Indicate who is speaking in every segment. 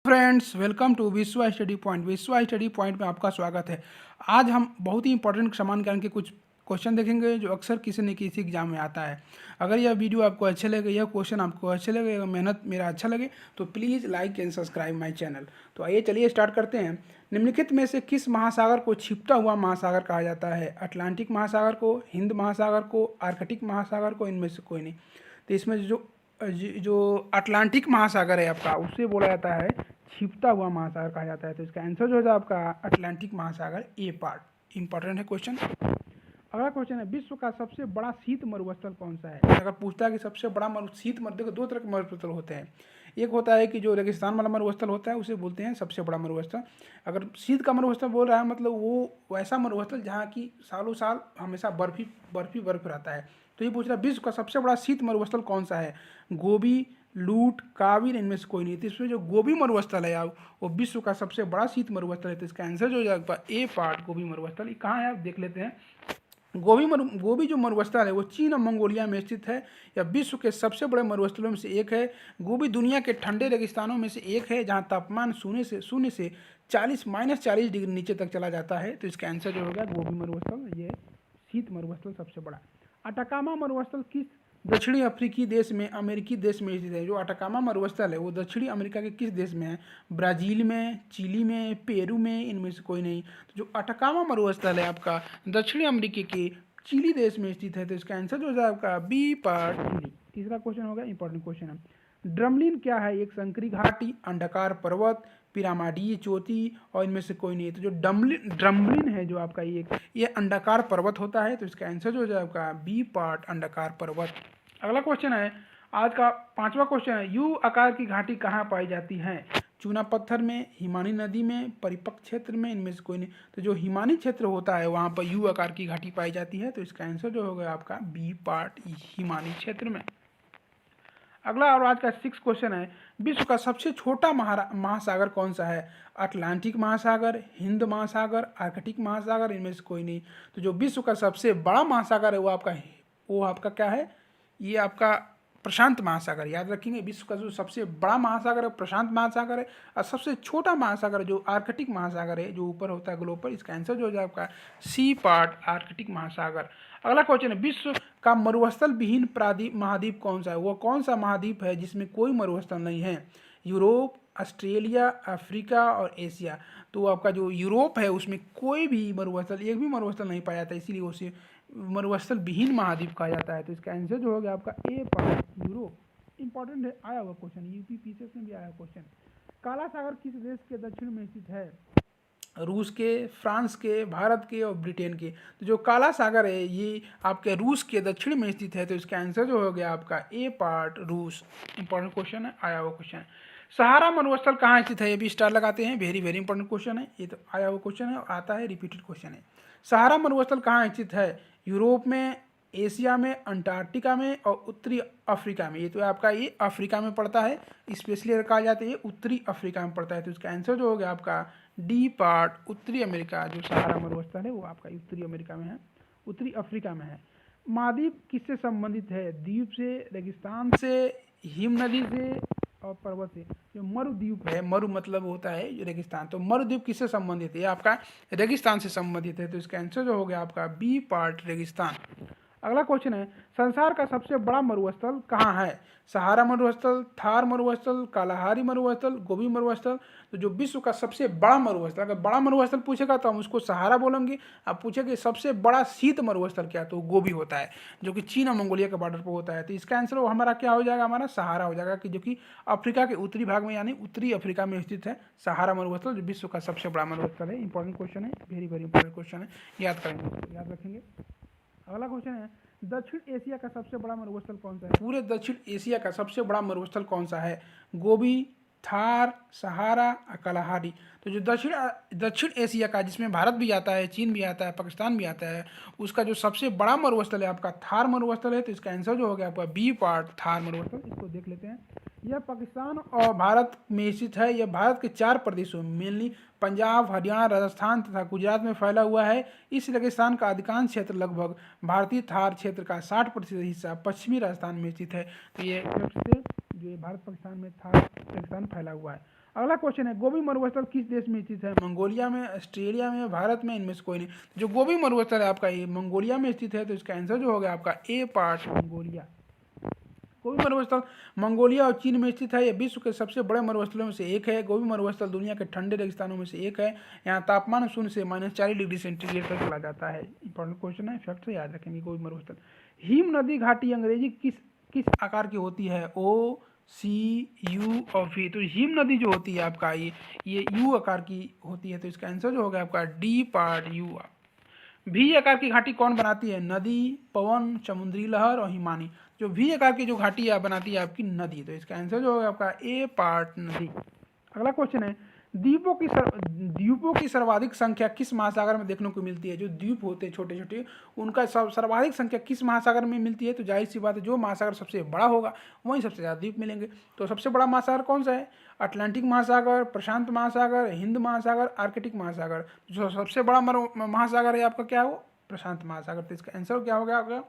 Speaker 1: Friends, welcome to विश्वा study point. विश्वा study point में आपका स्वागत है। आज हम बहुत ही इंपॉर्टेंट समान ज्ञान के कुछ क्वेश्चन देखेंगे जो अक्सर किसी न किसी एग्जाम में आता है। अगर यह वीडियो आपको अच्छे लगे, यह क्वेश्चन आपको अच्छे लगे, अगर मेहनत मेरा अच्छा लगे तो please like and subscribe my channel. तो आइए चलिए स्टार्ट करते हैं। निम्नलिखित में से किस महासागर को छिपता हुआ महासागर कहा जाता है? अटलांटिक महासागर को, हिंद महासागर को, आर्कटिक महासागर को, इनमें से कोई नहीं। तो इसमें जो अटलांटिक महासागर है आपका, उसे बोला जाता है छिपता हुआ महासागर कहा जाता है। तो इसका आंसर जो है आपका अटलांटिक महासागर, ए पार्ट। इंपॉर्टेंट है क्वेश्चन। अगला क्वेश्चन है, विश्व का सबसे बड़ा शीत मरुस्थल कौन सा है? अगर पूछता है कि सबसे बड़ा शीत मरु, देखो दो तरह के मरुस्थल होते हैं। एक होता है कि जो रेगिस्तान वाला मरुस्थल होता है उसे बोलते हैं सबसे बड़ा मरुस्थल। अगर शीत का मरुस्थल बोल रहा है मतलब वो वैसा मरुस्थल जहाँ की सालों साल हमेशा बर्फ रहता है। तो ये पूछ रहा है विश्व का सबसे बड़ा शीत मरुस्थल कौन सा है? गोबी, लूट, काबिल, इनमें से कोई नहीं। तो इसमें जो गोबी मरुस्थल है यार, वो विश्व का सबसे बड़ा शीत मरुस्थल है। तो इसका आंसर जो हो जाएगा ए पार्ट, गोबी मरुस्थल। ये कहाँ है आप देख लेते हैं। गोबी जो मरुस्थल है वो चीन और मंगोलिया में स्थित है। यह विश्व के सबसे बड़े मरुस्थलों में से एक है। गोबी दुनिया के ठंडे रेगिस्तानों में से एक है जहाँ तापमान शून्य से 40 डिग्री नीचे तक चला जाता है। तो इसका आंसर जो होगा गोबी मरुस्थल, ये शीत मरुस्थल सबसे बड़ा। अटाकामा मरुस्थल किस दक्षिणी अफ्रीकी देश में, अमेरिकी देश में स्थित है? जो अटाकामा मरुस्थल है वो दक्षिणी अमेरिका के किस देश में है? ब्राज़ील में, चिली में, पेरू में, इनमें से कोई नहीं। तो जो अटाकामा मरुस्थल है आपका दक्षिणी अमेरिका के चिली देश में स्थित है। तो इसका आंसर जो है आपका बी पार्ट, चिली। तीसरा क्वेश्चन होगा, इंपॉर्टेंट क्वेश्चन है। ड्रमलिन क्या है? एक संकरी घाटी, अंडाकार पर्वत, पिरामिडीय चोटी, और इनमें से कोई नहीं है। तो जो ड्रमलिन है जो आपका ये अंडाकार पर्वत होता है। तो इसका आंसर जो हो जाए आपका बी पार्ट, अंडाकार पर्वत। अगला क्वेश्चन है, आज का पांचवा क्वेश्चन है, यू आकार की घाटी कहाँ पाई जाती है? चूना पत्थर में, हिमानी नदी में, परिपक्व क्षेत्र में, इनमें से कोई नहीं। तो जो हिमानी क्षेत्र होता है वहाँ पर यू आकार की घाटी पाई जाती है। तो इसका आंसर जो होगा आपका बी पार्ट, हिमानी क्षेत्र में। अगला और आज का 6 क्वेश्चन है, विश्व का सबसे छोटा महासागर कौन सा है? अटलांटिक महासागर, हिंद महासागर, आर्कटिक महासागर, इनमें से कोई नहीं। तो जो विश्व का सबसे बड़ा महासागर है वो आपका क्या है? ये आपका प्रशांत महासागर। याद रखेंगे, विश्व का जो सबसे बड़ा महासागर है प्रशांत महासागर है, और सबसे छोटा महासागर जो आर्कटिक महासागर है, जो ऊपर होता है ग्लोब पर। इसका आंसर जो हो जाए आपका सी पार्ट, आर्कटिक महासागर। अगला क्वेश्चन है, विश्व का मरुस्थल विहीन महाद्वीप कौन सा है? वो कौन सा महाद्वीप है जिसमें कोई मरुस्थल नहीं है? यूरोप, ऑस्ट्रेलिया, अफ्रीका और एशिया। तो आपका जो यूरोप है उसमें कोई भी मरुस्थल, एक भी मरुस्थल नहीं पाया जाता, इसीलिए उसे मरुस्थल विहीन महाद्वीप कहा जाता है। तो इसका आंसर जो हो गया आपका ए पार्ट, यूरोप। इंपॉर्टेंट है, आया हुआ क्वेश्चन, यूपी पीसीएस में भी आया क्वेश्चन। काला सागर किस देश के दक्षिण में स्थित है? रूस के, फ्रांस के, भारत के और ब्रिटेन के। तो जो काला सागर है ये आपके रूस के दक्षिण में स्थित है। तो इसका आंसर जो हो गया आपका ए पार्ट, रूस। इंपॉर्टेंट क्वेश्चन है, आया हुआ क्वेश्चन है। सहारा मरुस्थल कहाँ स्थित है? ये भी स्टार लगाते हैं, वेरी वेरी इंपॉर्टेंट क्वेश्चन है। ये तो आया हुआ क्वेश्चन है और आता है, रिपीटेड क्वेश्चन है। सहारा मरुस्थल कहाँ स्थित है? यूरोप में, एशिया में, अंटार्कटिका में और उत्तरी अफ्रीका में। ये तो आपका ये अफ्रीका में पड़ता है, स्पेशली कहा जाता है ये उत्तरी अफ्रीका में पड़ता है। तो इसका आंसर जो हो गया आपका डी पार्ट, उत्तरी अमेरिका। जो सहारा मरुस्थल है वो आपका उत्तरी अमेरिका में है, उत्तरी अफ्रीका में है। महाद्वीप किससे संबंधित है? द्वीप से, रेगिस्तान से, हिम नदी से और पर्वत से। जो मरुद्वीप है, मरु मतलब होता है जो रेगिस्तान, तो मरुद्वीप किससे संबंधित है? ये आपका रेगिस्तान से संबंधित है। तो इसका आंसर जो हो गया आपका बी पार्ट, रेगिस्तान। अगला क्वेश्चन है, संसार का सबसे बड़ा मरुस्थल कहाँ है? सहारा मरुस्थल, थार मरुस्थल, कालाहारी मरुस्थल, गोबी मरुस्थल। तो जो विश्व का सबसे बड़ा मरुस्थल, अगर बड़ा मरुस्थल पूछेगा तो हम उसको सहारा बोलेंगे। आप पूछेंगे सबसे बड़ा शीत मरुस्थल क्या, तो गोबी होता है, जो कि चीन और मंगोलिया के बॉर्डर पर होता है। तो इसका आंसर हमारा क्या हो जाएगा? हमारा सहारा हो जाएगा, कि जो कि अफ्रीका के उत्तरी भाग में यानी उत्तरी अफ्रीका में स्थित है सहारा मरुस्थल, जो विश्व का सबसे बड़ा मरुस्थल है। इंपॉर्टेंट क्वेश्चन है, वेरी वेरी इंपॉर्टेंट क्वेश्चन है, याद करेंगे, याद रखेंगे। अगला क्वेश्चन है, दक्षिण एशिया का सबसे बड़ा मरुस्थल कौन सा है? पूरे दक्षिण एशिया का सबसे बड़ा मरुस्थल कौन सा है? गोबी, थार, सहारा, कलाहारी। तो जो दक्षिण एशिया का, जिसमें भारत भी आता है, चीन भी आता है, पाकिस्तान भी आता है, उसका जो सबसे बड़ा मरुस्थल है आपका थार मरुस्थल है। तो इसका आंसर जो हो गया आपका बी पार्ट, थार मरुस्थल। इसको देख लेते हैं। यह पाकिस्तान और भारत में स्थित है। यह भारत के 4 प्रदेशों में, मेनली पंजाब, हरियाणा, राजस्थान तथा गुजरात में फैला हुआ है। इस रेगिस्तान का अधिकांश क्षेत्र, लगभग भारतीय थार क्षेत्र का 60% हिस्सा पश्चिमी राजस्थान में स्थित है। तो ये जो भारत पाकिस्तान में थार रेगिस्तान फैला हुआ है। अगला क्वेश्चन है, गोबी मरुस्थल किस देश में स्थित है? मंगोलिया में, ऑस्ट्रेलिया में, भारत में, इनमें से कोई नहीं। जो गोबी मरुस्थल है आपका ये मंगोलिया में स्थित है, तो इसका आंसर जो होगा आपका ए पार्ट मंगोलिया। गोबी मरुस्थल मंगोलिया और चीन में स्थित है। यह विश्व के सबसे बड़े मरुस्थलों में से एक है। गोबी मरुस्थल दुनिया के ठंडे रेगिस्तानों में से एक है। यहाँ तापमान 0 से -4 डिग्री सेंटीग्रेड तक चला जाता है। इंपॉर्टेंट क्वेश्चन है, फैक्ट से याद रखेंगे। गोबी मरुस्थल हिम नदी घाटी अंग्रेजी किस किस आकार की होती है? ओ, सी, यू और वी। तो हिम नदी जो होती है आपका ये यू आकार की होती है, तो इसका आंसर जो होगा आपका डी पार्ट यू। वी आकार की घाटी कौन बनाती है? नदी, पवन, समुद्री लहर और हिमानी। जो वी आकार की जो घाटी बनाती है आपकी नदी, तो इसका आंसर जो होगा आपका ए पार्ट नदी। अगला क्वेश्चन है, द्वीपों की सर्वाधिक संख्या किस महासागर में देखने को मिलती है? जो द्वीप होते हैं छोटे छोटे, उनका सर्वाधिक संख्या किस महासागर में मिलती है? तो जाहिर सी बात है, जो महासागर सबसे बड़ा होगा वहीं सबसे ज़्यादा द्वीप मिलेंगे। तो सबसे बड़ा महासागर कौन सा है? अटलांटिक महासागर, प्रशांत महासागर, हिंद महासागर, आर्कटिक महासागर। जो सबसे बड़ा महासागर है आपका क्या है? वो प्रशांत महासागर। तो इसका आंसर क्या हो गया आपका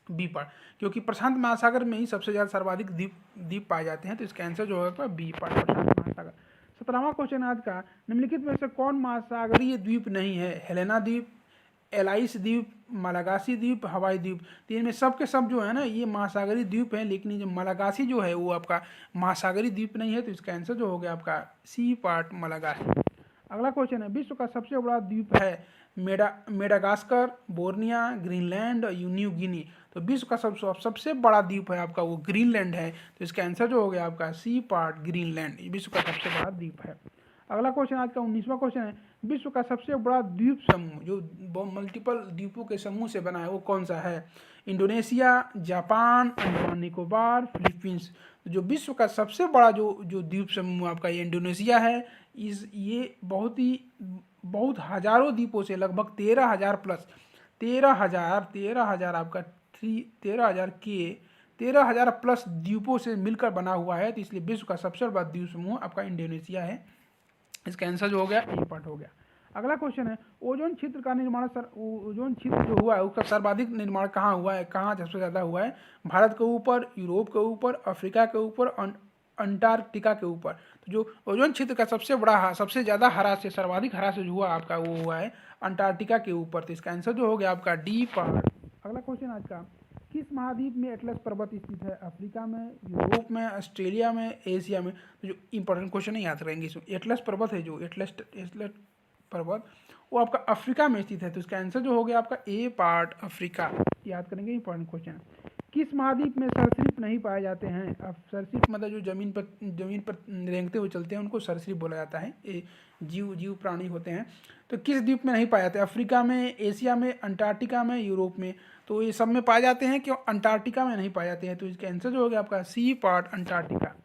Speaker 1: बी पार्ट, क्योंकि प्रशांत महासागर में ही सबसे ज़्यादा सर्वाधिक द्वीप पाए जाते हैं। तो इसका आंसर जो होगा बी पार्ट प्रशांत महासागर। 17वां क्वेश्चन आज का, निम्नलिखित में से कौन महासागरीय द्वीप नहीं है? हेलेना द्वीप, एलाइस द्वीप, मलागासी द्वीप, हवाई द्वीप। तो इनमें सब के सब जो है ना ये महासागरीय द्वीप है, लेकिन जो मलागासी जो है वो आपका महासागरीय द्वीप नहीं है। तो इसका आंसर जो हो गया आपका सी पार्ट मलागासी। अगला क्वेश्चन है, विश्व का सबसे बड़ा द्वीप है मेडागास्कर, बोर्निया, ग्रीनलैंड और न्यू गिनी। तो विश्व का सबसे बड़ा द्वीप है आपका वो ग्रीनलैंड है। तो इसका आंसर जो हो गया आपका सी पार्ट ग्रीनलैंड, विश्व का सबसे बड़ा द्वीप है। अगला क्वेश्चन आज का 19वां क्वेश्चन है, विश्व का सबसे बड़ा द्वीप समूह जो मल्टीपल द्वीपों के समूह से बना है वो कौन सा है? Indonesia, Japan, Andaman Nicobar, Philippines. तो जो विश्व का सबसे बड़ा जो द्वीप समूह आपका ये इंडोनेशिया है। ये बहुत हजारों द्वीपों से लगभग 13,000 प्लस 13,000 आपका 13,000 प्लस द्वीपों से मिलकर बना हुआ है। तो इसलिए विश्व का सबसे बड़ा द्वीप समूह आपका इंडोनेशिया है। इसका आंसर जो हो गया ए पार्ट हो गया। अगला क्वेश्चन है, ओजोन क्षेत्र का निर्माण ओजोन क्षेत्र जो हुआ है उसका सर्वाधिक निर्माण कहाँ हुआ है? कहाँ सबसे ज़्यादा हुआ है? भारत के ऊपर, यूरोप के ऊपर, अफ्रीका के ऊपर, अंटार्कटिका के ऊपर। तो जो ओजोन क्षेत्र का सबसे ज़्यादा हरास से सर्वाधिक हरास जो हुआ आपका वो हुआ है अंटार्कटिका के ऊपर। तो इसका आंसर जो हो गया आपका डी पार्ट। अगला क्वेश्चन आज का, किस महाद्वीप में एटलस पर्वत स्थित है? अफ्रीका में, यूरोप में, ऑस्ट्रेलिया में, एशिया में। तो जो इंपॉर्टेंट क्वेश्चन है याद रहेंगे इसमें, एटलस पर्वत है जो एटलस पर्वत वो आपका अफ्रीका में स्थित है। तो इसका आंसर जो हो गया आपका ए पार्ट अफ्रीका। याद करेंगे, इंपॉर्टेंट क्वेश्चन है। किस महाद्वीप में सरीसृप नहीं पाए जाते हैं? अब सरीसृप मतलब जो जमीन पर रेंगते हुए चलते हैं उनको सरीसृप बोला जाता है। ये जीव प्राणी होते हैं। तो किस द्वीप में नहीं पाए जाते? अफ्रीका में, एशिया में, अंटार्कटिका में, यूरोप में। तो ये सब में पाए जाते हैं, क्यों अंटार्कटिका में नहीं पाए जाते हैं? तो इसका आंसर जो हो गया आपका सी पार्ट अंटार्कटिका।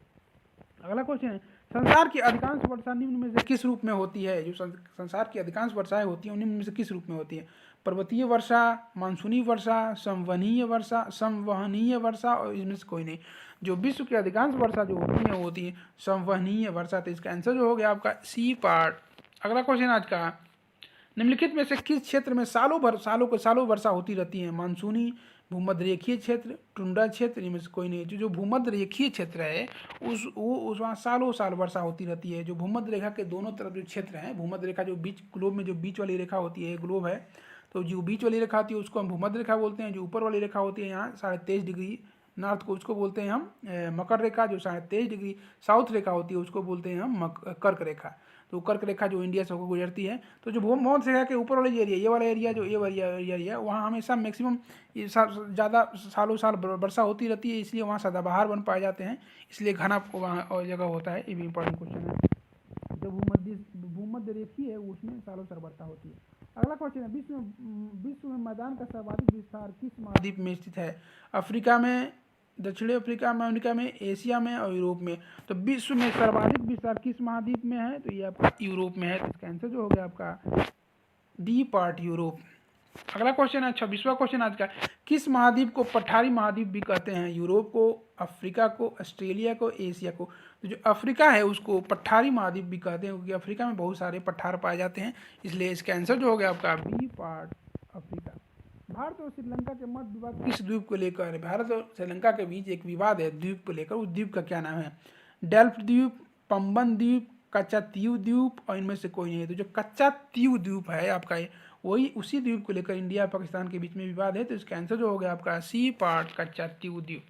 Speaker 1: अगला क्वेश्चन है, संसार की अधिकांश वर्षा निम्न में से किस रूप में होती है? जो संसार की अधिकांश वर्षाएं होती हैं निम्न में से किस रूप में होती है? पर्वतीय वर्षा, मानसूनी वर्षा, संवहनीय वर्षा और इसमें से कोई नहीं। जो विश्व की अधिकांश वर्षा जो होती है वो होती है संवहनीय वर्षा। तो इसका आंसर जो हो गया आपका सी पार्ट। अगला क्वेश्चन आज का, निम्नलिखित में से किस क्षेत्र में सालों वर्षा होती रहती है? मानसूनी, भूमध्य रेखीय क्षेत्र, टुंड्रा क्षेत्र, इनमें से कोई नहीं। जो भूमध्य रेखीय क्षेत्र है उस वहाँ साल वर्षा होती रहती है। जो भूमध्य रेखा के दोनों तरफ जो क्षेत्र है, भूमध्य रेखा जो बीच ग्लोब में जो बीच वाली रेखा होती है, ग्लोब है, तो जो बीच वाली रेखा होती है उसको हम भूमध्य रेखा बोलते हैं। जो ऊपर वाली रेखा होती है यहाँ 23.5 डिग्री नॉर्थ को, उसको बोलते हैं हम मकर रेखा। जो 23.5 डिग्री साउथ रेखा होती है उसको बोलते हैं हम कर्क रेखा। तो कर्क रेखा जो इंडिया से होकर गुजरती है, तो जो भूमध्य रेखा के ऊपर वाले एरिया, ये वाला एरिया जो एरिया वहाँ हमेशा मैक्सिमम ज़्यादा साल वर्षा होती रहती है, इसलिए वहाँ सदाबहार वन पाए जाते हैं, इसलिए घना वहाँ और जगह होता है। ये भी इंपॉर्टेंट क्वेश्चन है। जो भूमध्य रेखीय है उसमें सालों वर्षा होती है। अगला क्वेश्चन है, विश्व में मैदान का सर्वाधिक विस्तार किस महाद्वीप में स्थित है? अफ्रीका में, दक्षिणी अफ्रीका में, अमेरिका में, एशिया में और यूरोप में। तो विश्व में सर्वाधिक विस्तार किस महाद्वीप में है? तो ये आपका यूरोप में है। तो इसका आंसर जो हो गया आपका डी पार्ट यूरोप। अगला क्वेश्चन है 26वां क्वेश्चन आज का, किस महाद्वीप को पठारी महाद्वीप भी कहते हैं? यूरोप को, अफ्रीका को, ऑस्ट्रेलिया को, एशिया को। तो जो अफ्रीका है उसको पठारी महाद्वीप भी कहते हैं, क्योंकि अफ्रीका में बहुत सारे पठार पाए जाते हैं, इसलिए इसका आंसर जो हो गया आपका बी पार्ट अफ्रीका। भारत और श्रीलंका के मध्य विवाद किस द्वीप को लेकर है? भारत और श्रीलंका के बीच एक विवाद है द्वीप को लेकर, उस द्वीप का क्या नाम है? डेल्फ द्वीप, पंबन द्वीप, कच्चातीव द्वीप और इनमें से कोई नहीं है। तो जो कच्चातीव द्वीप है आपका वही उसी द्वीप को लेकर इंडिया पाकिस्तान के बीच में विवाद है। तो इसका आंसर जो हो गया आपका सी पार्ट, कच्चातीव द्वीप।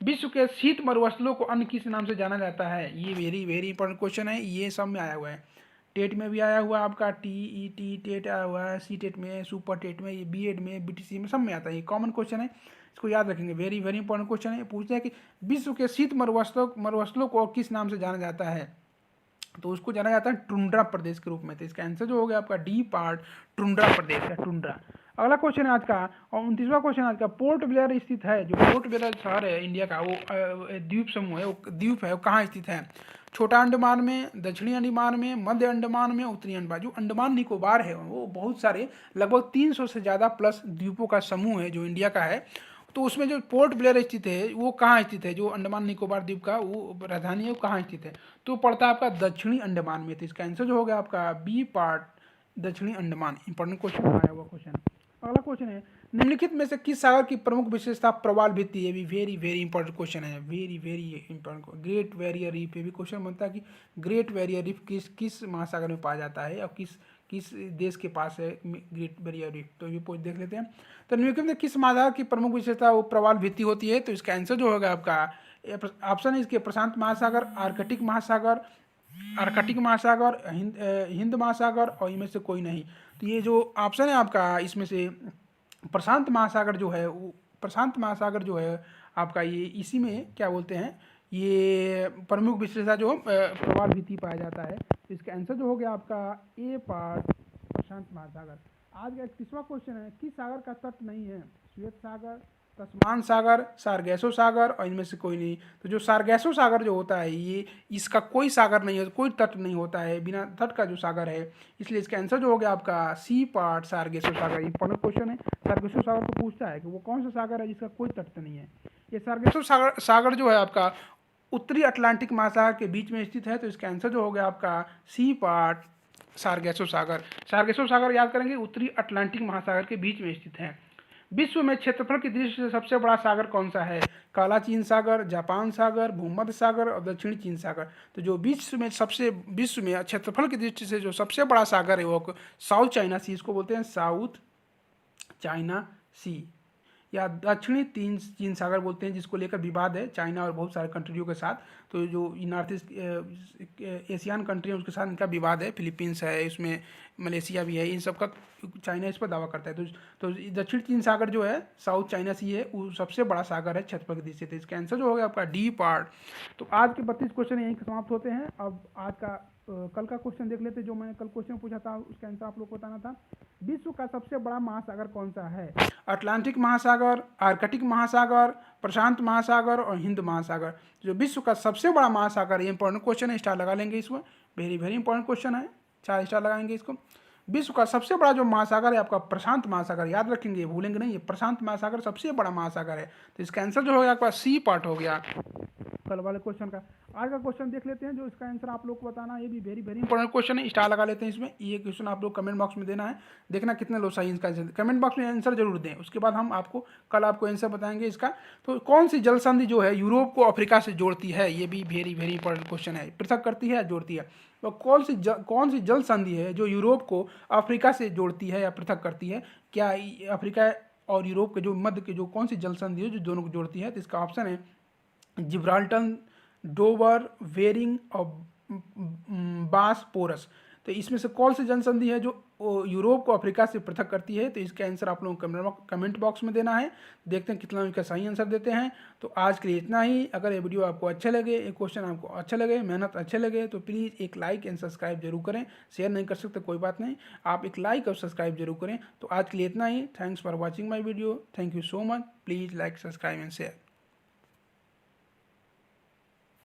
Speaker 1: विश्व के शीत मरुस्थलों को अन्य किस नाम से जाना जाता है? ये वेरी वेरी इंपॉर्टेंट क्वेश्चन है, ये सब में आया हुआ है। टेट में भी आया हुआ आपका, टीईटी टेट आया हुआ है, सी टेट में, सुपर टेट में, ये बीएड में, बीटीसी में, सब में आता है। ये कॉमन क्वेश्चन है, इसको याद रखेंगे। वेरी वेरी इंपॉर्टेंट क्वेश्चन है। पूछते हैं कि विश्व के शीत मरुस्थलों को किस नाम से जाना जाता है? तो उसको जाना जाता है टुंड्रा प्रदेश के रूप में। तो इसका आंसर जो हो गया आपका डी पार्ट, टुंड्रा प्रदेश है, टुंड्रा। अगला क्वेश्चन है आज का, और 29वां क्वेश्चन आज का, पोर्ट ब्लेयर स्थित है, जो पोर्ट ब्लेयर शहर है इंडिया का, वो द्वीप समूह है, वो द्वीप है, वो कहाँ स्थित है? छोटा अंडमान में, दक्षिणी अंडमान में, मध्य अंडमान में, उत्तरी अंडमान। जो अंडमान निकोबार है वो बहुत सारे, लगभग 300 से ज़्यादा प्लस द्वीपों का समूह है जो इंडिया का है। तो उसमें जो पोर्ट ब्लेयर स्थित है वो कहाँ स्थित है? जो अंडमान निकोबार द्वीप का वो राजधानी है, वो कहाँ स्थित है? तो पड़ता है आपका दक्षिणी अंडमान में। तो इसका आंसर जो हो गया आपका बी पार्ट, दक्षिणी अंडमान। इंपॉर्टेंट क्वेश्चन आया हुआ क्वेश्चन। अगला क्वेश्चन है, निम्नलिखित में से किस सागर की प्रमुख विशेषता प्रवाल भित्ति? ये भी वेरी वेरी इंपॉर्टेंट क्वेश्चन है, very very important. Great barrier reef, ये भी क्वेश्चन बनता है कि ग्रेट बैरियर रीफ किस महासागर में पाया जाता है और किस देश के पास है ग्रेट बैरियर रीफ? तो ये पूछ देख लेते हैं। तो निम्नलिखित में किस महासागर की प्रमुख विशेषता वो प्रवाल भित्ति होती है? तो इसका आंसर जो होगा आपका ऑप्शन है इसके, प्रशांत महासागर, आर्कटिक महासागर, हिंद महासागर और इनमें से कोई नहीं। तो ये जो ऑप्शन है आपका, इसमें से प्रशांत महासागर जो है, प्रशांत महासागर जो है आपका, ये इसी में क्या बोलते हैं, ये प्रमुख विशेषता जो प्रवाल भित्ति पाया जाता है। तो इसका आंसर जो हो गया आपका ए पार्ट, प्रशांत महासागर। आज का 31वां क्वेश्चन है, किस सागर का तट नहीं है? श्वेत सागर, तस्मान सागर, सारगैसो सागर और इनमें से कोई नहीं। तो जो सारगैसो सागर जो होता है, ये इसका कोई सागर नहीं है, कोई तट नहीं होता है, बिना तट का जो सागर है। इसलिए इसका आंसर जो हो गया आपका सी पार्ट, सारगैसो सागर। इंपॉर्टेंट क्वेश्चन है। सारगैसो सागर को पूछता है कि वो कौन सा सागर है जिसका कोई तट नहीं है। ये सारगैसो सागर जो है आपका उत्तरी अटलांटिक महासागर के बीच में स्थित है। तो इसका आंसर जो हो गया आपका सी पार्ट, सारगैसो सागर। सारगैसो सागर याद करेंगे, उत्तरी अटलांटिक महासागर के बीच में स्थित है। विश्व में क्षेत्रफल की दृष्टि से सबसे बड़ा सागर कौन सा है? काला चीन सागर, जापान सागर, भूमध्य सागर और दक्षिणी चीन सागर। तो जो विश्व में क्षेत्रफल की दृष्टि से जो सबसे बड़ा सागर है वो साउथ चाइना सी, इसको बोलते हैं साउथ चाइना सी, या दक्षिणी चीन सागर बोलते हैं, जिसको लेकर विवाद है चाइना और बहुत सारे कंट्रियों के साथ। तो जो नॉर्थ ईस्ट एशियन कंट्री है उसके साथ इनका विवाद है, फिलीपींस है, इसमें मलेशिया भी है, इन सब का चाइना इस पर दावा करता है। तो दक्षिण चीन सागर जो है, साउथ चाइना सी है, वो सबसे बड़ा सागर है क्षेत्रफल की दृष्टि से। इसका आंसर जो हो गया आपका डी पार्ट। तो आज के 32 क्वेश्चन यहीं समाप्त होते हैं। अब आज का कल का क्वेश्चन देख लेते हैं, जो मैंने कल क्वेश्चन पूछा था उसका आंसर आप लोग को बताना था। विश्व का सबसे बड़ा महासागर कौन सा है? अटलांटिक महासागर, आर्कटिक महासागर, प्रशांत महासागर और हिंद महासागर। जो विश्व का सबसे बड़ा महासागर, ये इंपॉर्टेंट क्वेश्चन है, स्टार लगा लेंगे इसमें, वेरी वेरी इंपॉर्टेंट क्वेश्चन है, 4 स्टार लगाएंगे इसको। विश्व का सबसे बड़ा जो महासागर है आपका प्रशांत महासागर, याद रखेंगे, भूलेंगे नहीं, ये प्रशांत महासागर सबसे बड़ा महासागर है। तो इसका आंसर जो हो गया आपका सी पार्ट हो गया कल वाले क्वेश्चन का। आज का क्वेश्चन देख लेते हैं, जो इसका आंसर आप लोग को बताना, ये भी वेरी वेरी इंपॉर्टेंट क्वेश्चन है, स्टार लगा लेते हैं इसमें। ये क्वेश्चन आप लोग कमेंट बॉक्स में देना है, देखना कितने लोग सही इसका आंसर, कमेंट बॉक्स में आंसर जरूर दें, उसके बाद हम आपको कल आंसर बताएंगे इसका। तो कौन सी जल संधि जो है यूरोप को अफ्रीका से जोड़ती है? ये भी वेरी वेरी इंपॉर्टेंट क्वेश्चन है। पृथक करती है, जोड़ती है? तो कौन सी जल संधि है जो यूरोप को अफ्रीका से जोड़ती है या पृथक करती है? क्या अफ्रीका और यूरोप के जो मध्य के जो कौन सी जल संधि है जो दोनों को जोड़ती है? तो इसका ऑप्शन है जिब्राल्टर, डोवर, वेरिंग और बासपोरस। तो इसमें से कौन सी जल संधि है जो यूरोप को अफ्रीका से पृथक करती है? तो इसका आंसर आप लोगों को कमेंट बॉक्स में देना है, देखते हैं कितना इनका सही आंसर देते हैं। तो आज के लिए इतना ही। अगर ये वीडियो आपको अच्छा लगे, ये क्वेश्चन आपको अच्छा लगे, मेहनत अच्छे लगे, तो प्लीज़ एक लाइक एंड सब्सक्राइब जरूर करें। शेयर नहीं कर सकते कोई बात नहीं, आप एक लाइक और सब्सक्राइब जरूर करें। तो आज के लिए इतना ही। Thanks for watching my video, thank you so much. Please like, subscribe and share.